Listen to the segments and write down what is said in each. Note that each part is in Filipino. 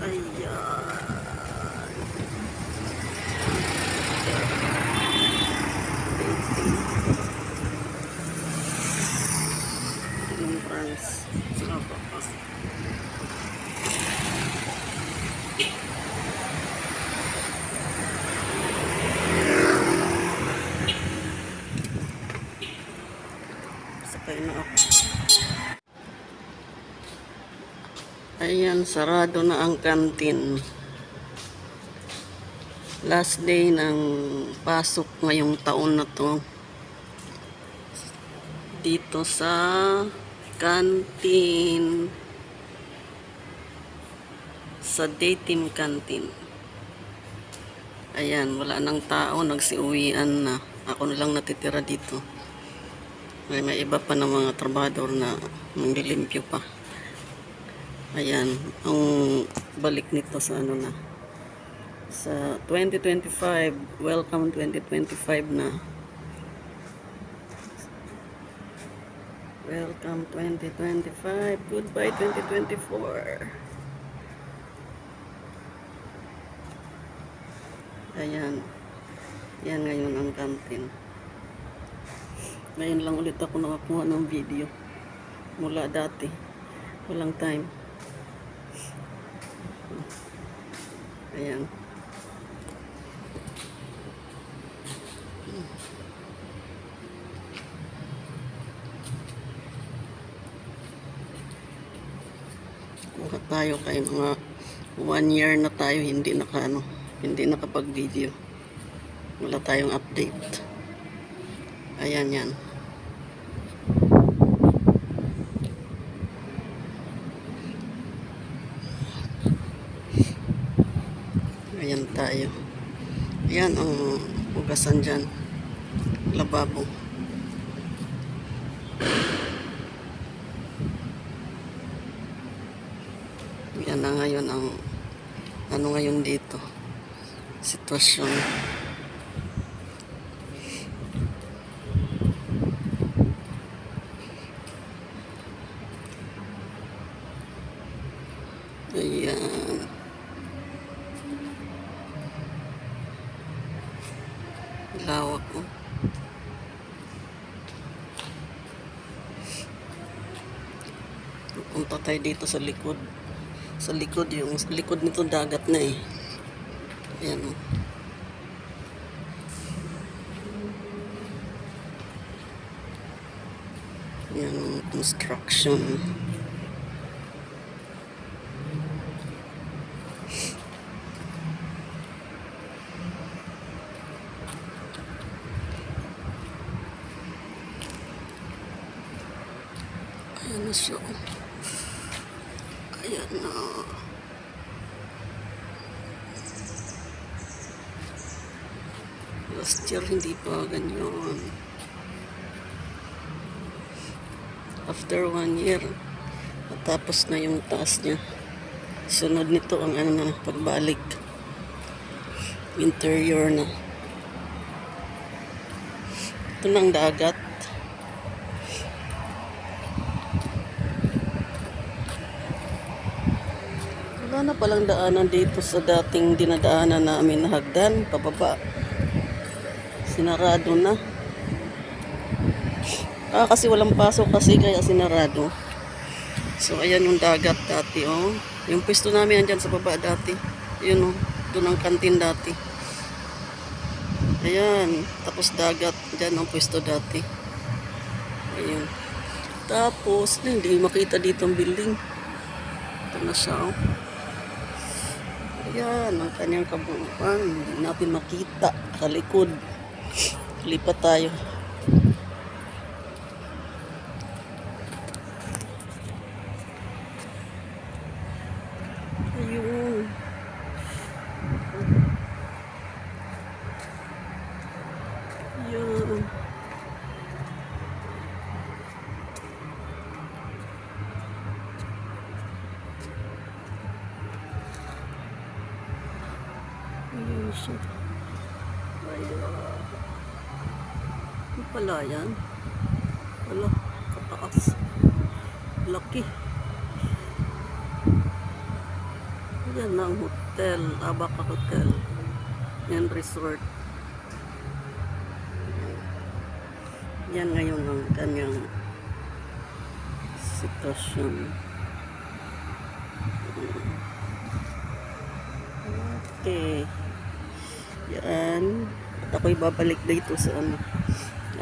Ayan. Entrance. Sakay na ako. Ayan, sarado na ang kantin. Last day ng pasok ngayong taon na to. Dito sa kantin. Sa Dayteam Canteen. Ayan, wala nang tao. Nagsiuwian na. Ako na lang natitira dito. May iba pa ng mga trabador na maglilimpyo pa. Ayan, ang balik nito sa ano na. Sa 2025, welcome 2025 na. Welcome 2025, goodbye 2024. Ayan, yan ngayon ang kantin. Ngayon lang ulit ako nakakuha ng video. Mula dati, walang time. Ayan. Kuha tayo kay mga 1 year na tayo hindi nakapag-video. Wala tayong update. Ayan yan. Ayan tayo. Ayan ang ugasan dyan. Lababo. Yan na ngayon ang ano ngayon dito. Sitwasyon. Ayan. Lawak ko. Punta tayo dito sa likod. Sa likod, yung likod nito dagat na eh. Ayan o. Ayan ang construction. Ayan na siya. Ayan na. Last year hindi pa ganyan. After 1 year, natapos na yung taas niya. Sunod nito ang ano na, pagbalik. Interior na. Ito ng dagat. Wala na palang daanan dito sa dating dinadaanan namin na hagdan, pababa. Sinarado na. Kasi walang pasok kasi kaya sinarado. So ayan yung dagat dati oh. Yung pwesto namin andyan sa baba dati. Yun oh, doon ang kantin dati. Ayan, tapos dagat dyan ang pwesto dati. Ayun. Tapos hindi makita dito ang building. Ito na siya oh. Ayan, ang kanyang kabuuan. Hindi natin makita. Kalikod. Lipat tayo. Ayun. Ayun. Ayun siya. Ayun. Ano pala yan? Wala, kataas. Laki. Yan ang hotel, Abaca Hotel and Resort. Yan ngayon ang kanyang sitwasyon. Okay. Yan. At ako'y babalik dito sa ano.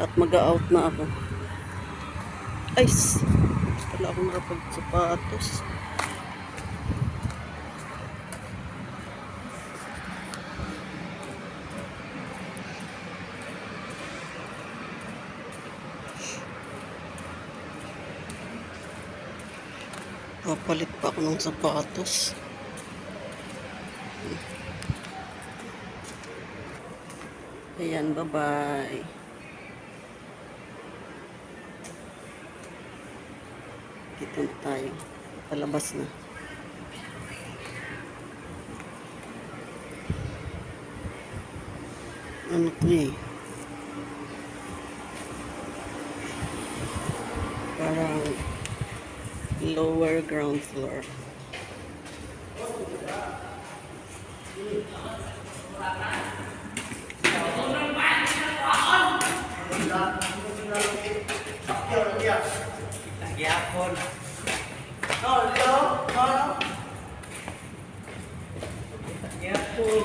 At mag-out na ako. Ay! Wala akong nakapagsapatos. Papalit pa ako ng sapatos. Ayan, bye-bye. Dito na tayo. Palabas na. Ano to eh? Parang lower ground floor. Gyapon.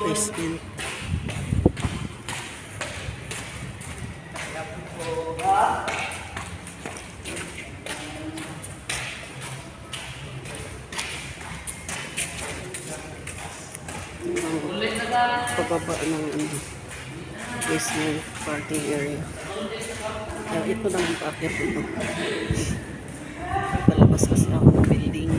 Basement. Pababa ng ano, basement parking area. Ito lang ang packet ito. Palabas kasi ako ng building.